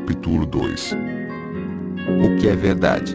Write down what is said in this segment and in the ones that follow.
Capítulo 2. O que é verdade?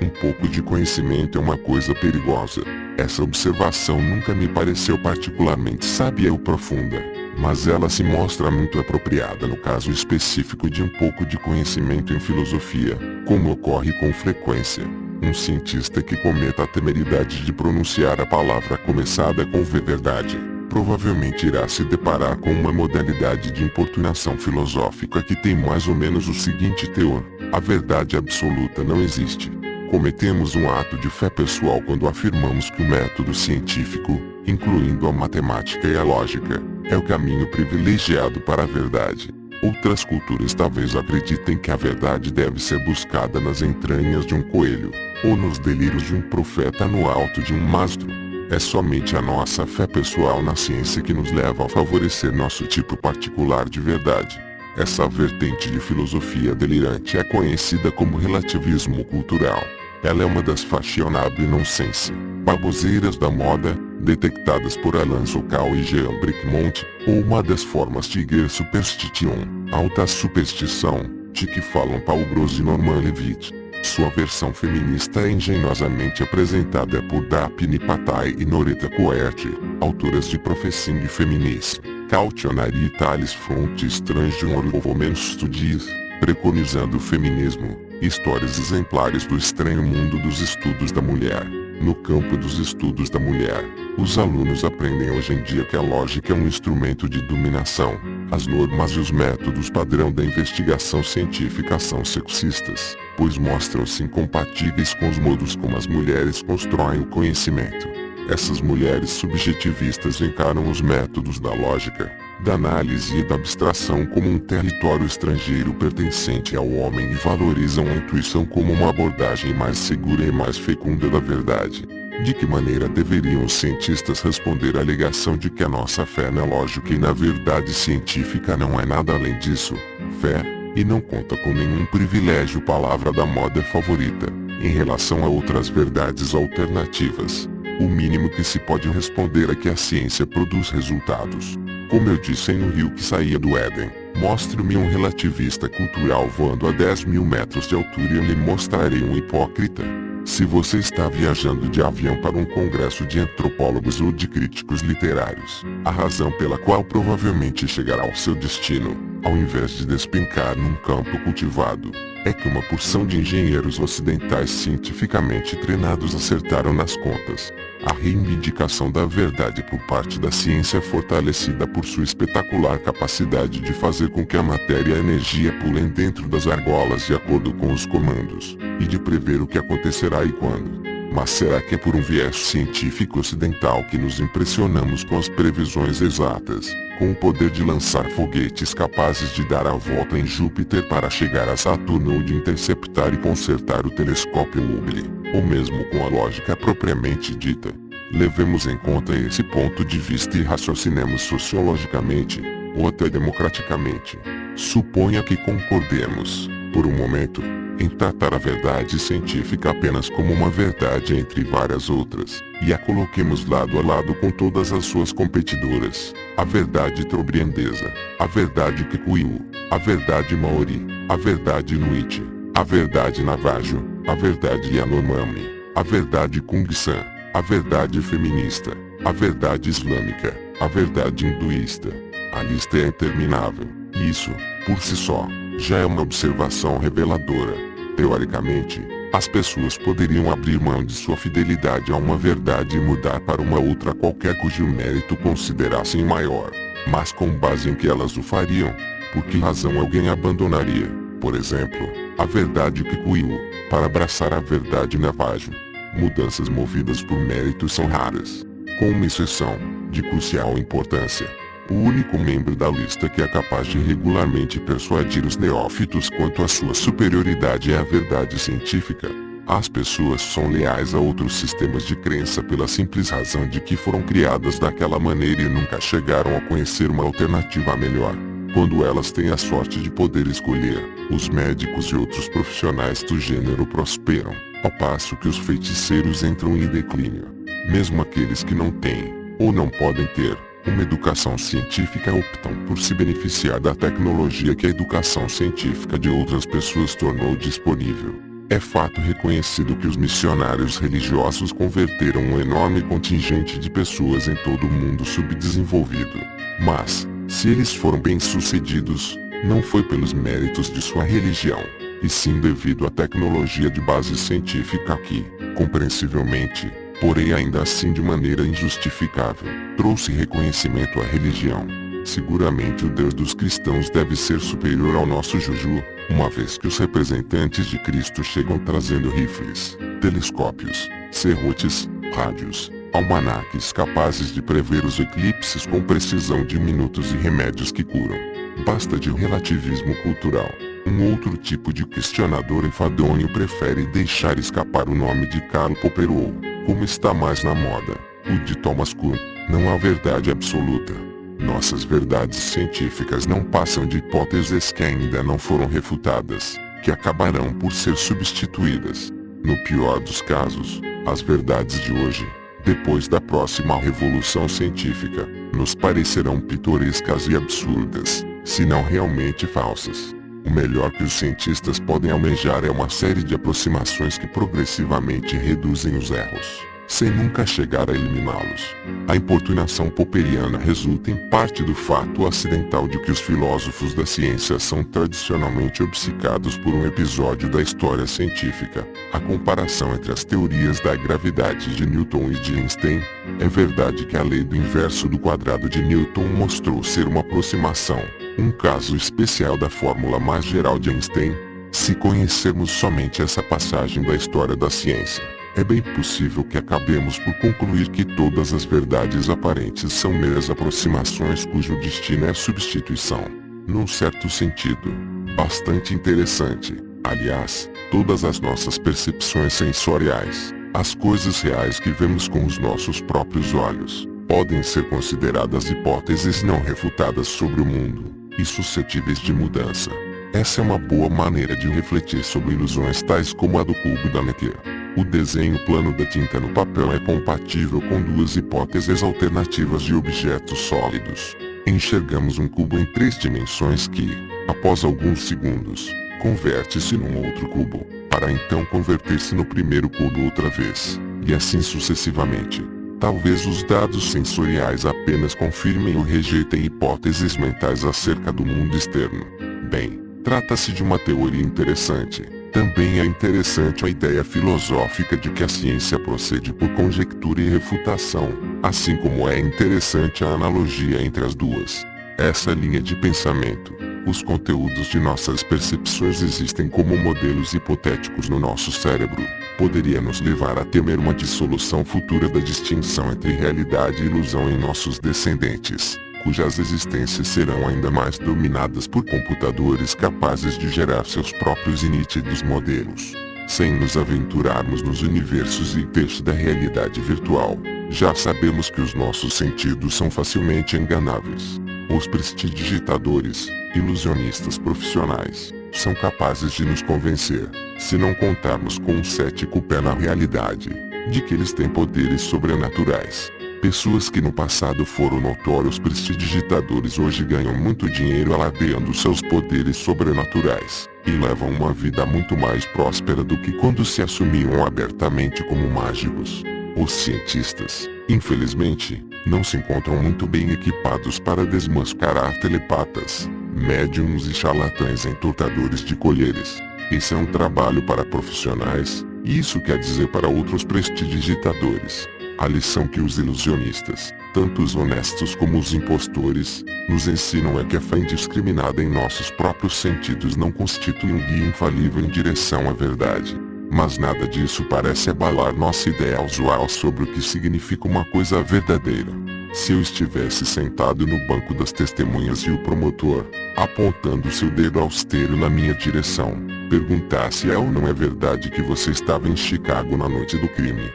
Um pouco de conhecimento é uma coisa perigosa. Essa observação nunca me pareceu particularmente sábia ou profunda, mas ela se mostra muito apropriada no caso específico de um pouco de conhecimento em filosofia, como ocorre com frequência. Um cientista que cometa a temeridade de pronunciar a palavra começada com verdade, provavelmente irá se deparar com uma modalidade de importunação filosófica que tem mais ou menos o seguinte teor: a verdade absoluta não existe. Cometemos um ato de fé pessoal quando afirmamos que o método científico, incluindo a matemática e a lógica, é o caminho privilegiado para a verdade. Outras culturas talvez acreditem que a verdade deve ser buscada nas entranhas de um coelho, ou nos delírios de um profeta no alto de um mastro. É somente a nossa fé pessoal na ciência que nos leva a favorecer nosso tipo particular de verdade. Essa vertente de filosofia delirante é conhecida como relativismo cultural. Ela é uma das fashionable nonsense, baboseiras da moda, detectadas por Alain Sokal e Jean Bricmont, ou uma das formas de guerra superstition, alta superstição, de que falam Paul Gross e Norman Levitt. Sua versão feminista é engenhosamente apresentada por Daphne Patai e Noreta Coerti, autoras de Professing Feminism, Cautionary Italis Front Strange Women's Studies, preconizando o feminismo, histórias exemplares do estranho mundo dos estudos da mulher. No campo dos estudos da mulher, os alunos aprendem hoje em dia que a lógica é um instrumento de dominação. As normas e os métodos padrão da investigação científica são sexistas, pois mostram-se incompatíveis com os modos como as mulheres constroem o conhecimento. Essas mulheres subjetivistas encaram os métodos da lógica, da análise e da abstração como um território estrangeiro pertencente ao homem e valorizam a intuição como uma abordagem mais segura e mais fecunda da verdade. De que maneira deveriam os cientistas responder à alegação de que a nossa fé na lógica e na verdade científica não é nada além disso, fé, e não conta com nenhum privilégio, palavra da moda favorita, em relação a outras verdades alternativas? O mínimo que se pode responder é que a ciência produz resultados. Como eu disse no rio que saía do Éden, mostre-me um relativista cultural voando a 10.000 metros de altura e eu lhe mostrarei um hipócrita. Se você está viajando de avião para um congresso de antropólogos ou de críticos literários, a razão pela qual provavelmente chegará ao seu destino, ao invés de despencar num campo cultivado, é que uma porção de engenheiros ocidentais cientificamente treinados acertaram nas contas. A reivindicação da verdade por parte da ciência é fortalecida por sua espetacular capacidade de fazer com que a matéria e a energia pulem dentro das argolas de acordo com os comandos, e de prever o que acontecerá e quando. Mas será que é por um viés científico ocidental que nos impressionamos com as previsões exatas, com o poder de lançar foguetes capazes de dar a volta em Júpiter para chegar a Saturno ou de interceptar e consertar o telescópio Hubble, ou mesmo com a lógica propriamente dita? Levemos em conta esse ponto de vista e raciocinemos sociologicamente, ou até democraticamente. Suponha que concordemos, por um momento, em tratar a verdade científica apenas como uma verdade entre várias outras, e a coloquemos lado a lado com todas as suas competidoras: a verdade trobriandesa, a verdade kikuyu, a verdade maori, a verdade inuit, a verdade navajo, a verdade yanomami, a verdade kung-san, a verdade feminista, a verdade islâmica, a verdade hinduísta. A lista é interminável, e isso, por si só, já é uma observação reveladora. Teoricamente, as pessoas poderiam abrir mão de sua fidelidade a uma verdade e mudar para uma outra qualquer cujo mérito considerassem maior. Mas com base em que elas o fariam? Por que razão alguém abandonaria, por exemplo, a verdade kikuyu, para abraçar a verdade navajo? Mudanças movidas por mérito são raras, com uma exceção, de crucial importância. O único membro da lista que é capaz de regularmente persuadir os neófitos quanto à sua superioridade é a verdade científica. As pessoas são leais a outros sistemas de crença pela simples razão de que foram criadas daquela maneira e nunca chegaram a conhecer uma alternativa melhor. Quando elas têm a sorte de poder escolher, os médicos e outros profissionais do gênero prosperam, ao passo que os feiticeiros entram em declínio. Mesmo aqueles que não têm, ou não podem ter, uma educação científica optam por se beneficiar da tecnologia que a educação científica de outras pessoas tornou disponível. É fato reconhecido que os missionários religiosos converteram um enorme contingente de pessoas em todo o mundo subdesenvolvido. Mas, se eles foram bem-sucedidos, não foi pelos méritos de sua religião, e sim devido à tecnologia de base científica que, compreensivelmente, porém ainda assim de maneira injustificável, trouxe reconhecimento à religião. Seguramente o Deus dos cristãos deve ser superior ao nosso Juju, uma vez que os representantes de Cristo chegam trazendo rifles, telescópios, serrotes, rádios, almanaques capazes de prever os eclipses com precisão de minutos e remédios que curam. Basta de relativismo cultural. Um outro tipo de questionador enfadonho prefere deixar escapar o nome de Karl Popper ou, como está mais na moda, o de Thomas Kuhn. Não há verdade absoluta. Nossas verdades científicas não passam de hipóteses que ainda não foram refutadas, que acabarão por ser substituídas. No pior dos casos, as verdades de hoje, depois da próxima revolução científica, nos parecerão pitorescas e absurdas, se não realmente falsas. O melhor que os cientistas podem almejar é uma série de aproximações que progressivamente reduzem os erros, sem nunca chegar a eliminá-los. A importunação popperiana resulta em parte do fato acidental de que os filósofos da ciência são tradicionalmente obcecados por um episódio da história científica, a comparação entre as teorias da gravidade de Newton e de Einstein. É verdade que a lei do inverso do quadrado de Newton mostrou ser uma aproximação, um caso especial da fórmula mais geral de Einstein. Se conhecermos somente essa passagem da história da ciência, é bem possível que acabemos por concluir que todas as verdades aparentes são meras aproximações cujo destino é substituição. Num certo sentido, bastante interessante. Aliás, todas as nossas percepções sensoriais, as coisas reais que vemos com os nossos próprios olhos, podem ser consideradas hipóteses não refutadas sobre o mundo, e suscetíveis de mudança. Essa é uma boa maneira de refletir sobre ilusões tais como a do cubo da Necker. O desenho plano da tinta no papel é compatível com duas hipóteses alternativas de objetos sólidos. Enxergamos um cubo em 3 dimensões que, após alguns segundos, converte-se num outro cubo, para então converter-se no primeiro cubo outra vez, e assim sucessivamente. Talvez os dados sensoriais apenas confirmem ou rejeitem hipóteses mentais acerca do mundo externo. Bem, trata-se de uma teoria interessante. Também é interessante a ideia filosófica de que a ciência procede por conjectura e refutação, assim como é interessante a analogia entre as duas. Essa linha de pensamento, os conteúdos de nossas percepções existem como modelos hipotéticos no nosso cérebro, poderia nos levar a temer uma dissolução futura da distinção entre realidade e ilusão em nossos descendentes, cujas existências serão ainda mais dominadas por computadores capazes de gerar seus próprios e nítidos modelos. Sem nos aventurarmos nos universos e textos da realidade virtual, já sabemos que os nossos sentidos são facilmente enganáveis. Os prestidigitadores, ilusionistas profissionais, são capazes de nos convencer, se não contarmos com um cético pé na realidade, de que eles têm poderes sobrenaturais. Pessoas que no passado foram notórios prestidigitadores hoje ganham muito dinheiro alardeando seus poderes sobrenaturais, e levam uma vida muito mais próspera do que quando se assumiam abertamente como mágicos. Os cientistas, infelizmente, não se encontram muito bem equipados para desmascarar telepatas, médiums e charlatães entortadores de colheres. Esse é um trabalho para profissionais, e isso quer dizer para outros prestidigitadores. A lição que os ilusionistas, tanto os honestos como os impostores, nos ensinam é que a fé indiscriminada em nossos próprios sentidos não constitui um guia infalível em direção à verdade. Mas nada disso parece abalar nossa ideia usual sobre o que significa uma coisa verdadeira. Se eu estivesse sentado no banco das testemunhas e o promotor, apontando seu dedo austero na minha direção, perguntasse é ou não é verdade que você estava em Chicago na noite do crime,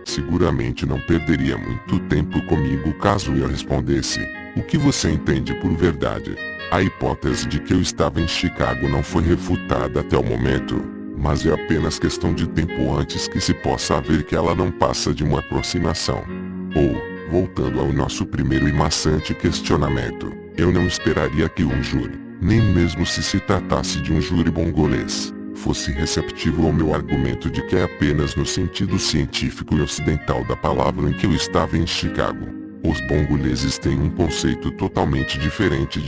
seguramente não perderia muito tempo comigo caso eu respondesse: o que você entende por verdade? A hipótese de que eu estava em Chicago não foi refutada até o momento, mas é apenas questão de tempo antes que se possa ver que ela não passa de uma aproximação. Ou, Voltando ao nosso primeiro e maçante questionamento, eu não esperaria que um júri, nem mesmo se tratasse de um júri bongolês, fosse receptivo ao meu argumento de que é apenas no sentido científico e ocidental da palavra em que eu estava em Chicago. Os bongoleses têm um conceito totalmente diferente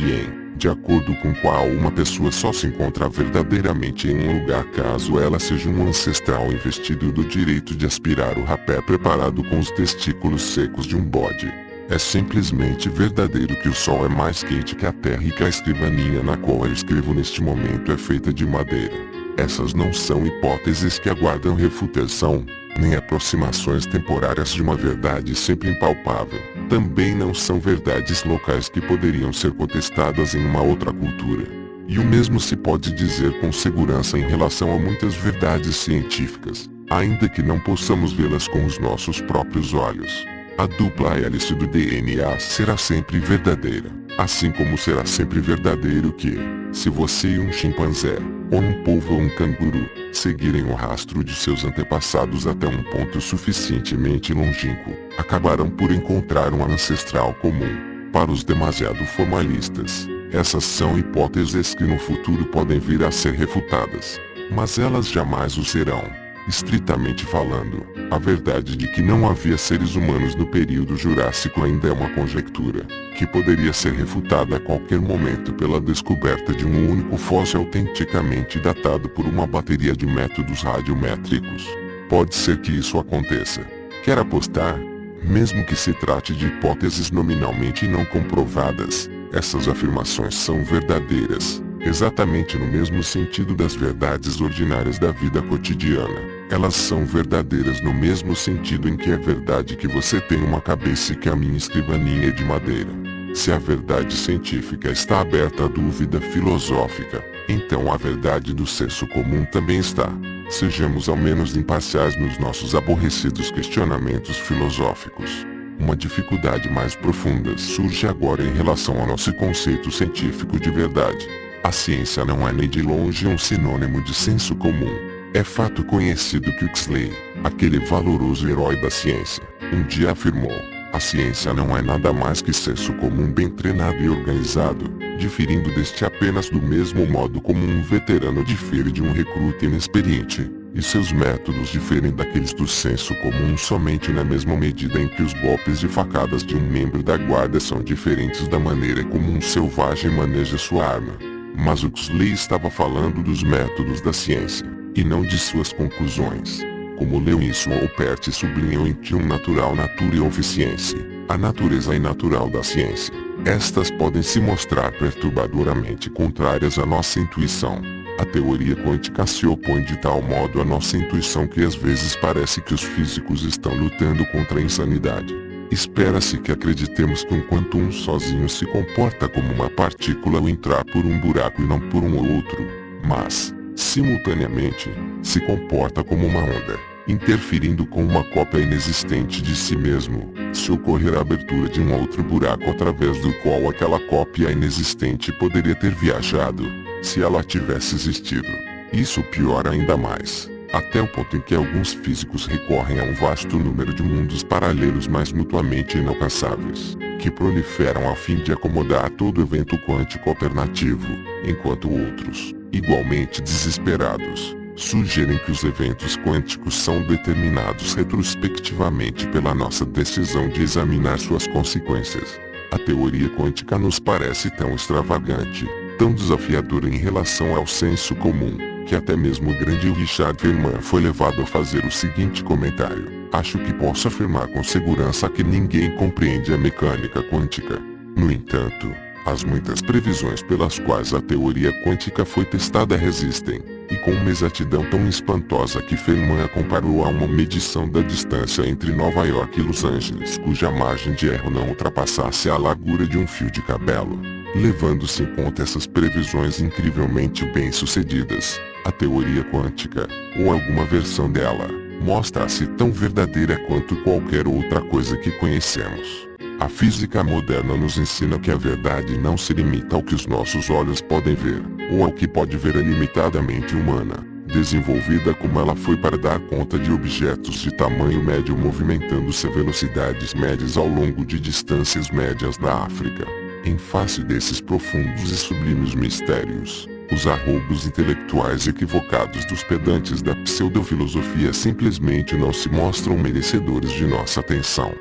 de acordo com qual uma pessoa só se encontra verdadeiramente em um lugar caso ela seja um ancestral investido do direito de aspirar o rapé preparado com os testículos secos de um bode. É simplesmente verdadeiro que o sol é mais quente que a terra e que a escrivaninha na qual eu escrevo neste momento é feita de madeira. Essas não são hipóteses que aguardam refutação, nem aproximações temporárias de uma verdade sempre impalpável. Também não são verdades locais que poderiam ser contestadas em uma outra cultura. E o mesmo se pode dizer com segurança em relação a muitas verdades científicas, ainda que não possamos vê-las com os nossos próprios olhos. A dupla hélice do DNA será sempre verdadeira, assim como será sempre verdadeiro que, se você e um chimpanzé, ou um polvo ou um canguru, seguirem o rastro de seus antepassados até um ponto suficientemente longínquo, acabarão por encontrar um ancestral comum. Para os demasiado formalistas, essas são hipóteses que no futuro podem vir a ser refutadas, mas elas jamais o serão. Estritamente falando, a verdade de que não havia seres humanos no período Jurássico ainda é uma conjectura, que poderia ser refutada a qualquer momento pela descoberta de um único fóssil autenticamente datado por uma bateria de métodos radiométricos. Pode ser que isso aconteça. Quer apostar? Mesmo que se trate de hipóteses nominalmente não comprovadas, essas afirmações são verdadeiras, exatamente no mesmo sentido das verdades ordinárias da vida cotidiana. Elas são verdadeiras no mesmo sentido em que é verdade que você tem uma cabeça e que a minha escrivaninha é de madeira. Se a verdade científica está aberta à dúvida filosófica, então a verdade do senso comum também está. Sejamos ao menos imparciais nos nossos aborrecidos questionamentos filosóficos. Uma dificuldade mais profunda surge agora em relação ao nosso conceito científico de verdade. A ciência não é nem de longe um sinônimo de senso comum. É fato conhecido que Huxley, aquele valoroso herói da ciência, um dia afirmou: a ciência não é nada mais que senso comum bem treinado e organizado, diferindo deste apenas do mesmo modo como um veterano difere de um recruta inexperiente, e seus métodos diferem daqueles do senso comum somente na mesma medida em que os golpes de facadas de um membro da guarda são diferentes da maneira como um selvagem maneja sua arma. Mas Huxley estava falando dos métodos da ciência, e não de suas conclusões. Como leu em sua operte sublinhou em Tium Natural Nature of Science, a natureza inatural da ciência. Estas podem se mostrar perturbadoramente contrárias à nossa intuição. A teoria quântica se opõe de tal modo à nossa intuição que às vezes parece que os físicos estão lutando contra a insanidade. Espera-se que acreditemos que enquanto um sozinho se comporta como uma partícula ao entrar por um buraco e não por um outro, mas, simultaneamente, se comporta como uma onda, interferindo com uma cópia inexistente de si mesmo, se ocorrer a abertura de um outro buraco através do qual aquela cópia inexistente poderia ter viajado, se ela tivesse existido. Isso piora ainda mais, até o ponto em que alguns físicos recorrem a um vasto número de mundos paralelos mas mutuamente inalcançáveis, que proliferam a fim de acomodar todo evento quântico alternativo, enquanto outros, igualmente desesperados, sugerem que os eventos quânticos são determinados retrospectivamente pela nossa decisão de examinar suas consequências. A teoria quântica nos parece tão extravagante, tão desafiadora em relação ao senso comum, que até mesmo o grande Richard Feynman foi levado a fazer o seguinte comentário: acho que posso afirmar com segurança que ninguém compreende a mecânica quântica. No entanto, as muitas previsões pelas quais a teoria quântica foi testada resistem, e com uma exatidão tão espantosa que Feynman a comparou a uma medição da distância entre Nova York e Los Angeles cuja margem de erro não ultrapassasse a largura de um fio de cabelo. Levando-se em conta essas previsões incrivelmente bem-sucedidas, a teoria quântica, ou alguma versão dela, mostra-se tão verdadeira quanto qualquer outra coisa que conhecemos. A física moderna nos ensina que a verdade não se limita ao que os nossos olhos podem ver, ou ao que pode ver a limitadamente humana, desenvolvida como ela foi para dar conta de objetos de tamanho médio movimentando-se a velocidades médias ao longo de distâncias médias na África. Em face desses profundos e sublimes mistérios, os arroubos intelectuais equivocados dos pedantes da pseudofilosofia simplesmente não se mostram merecedores de nossa atenção.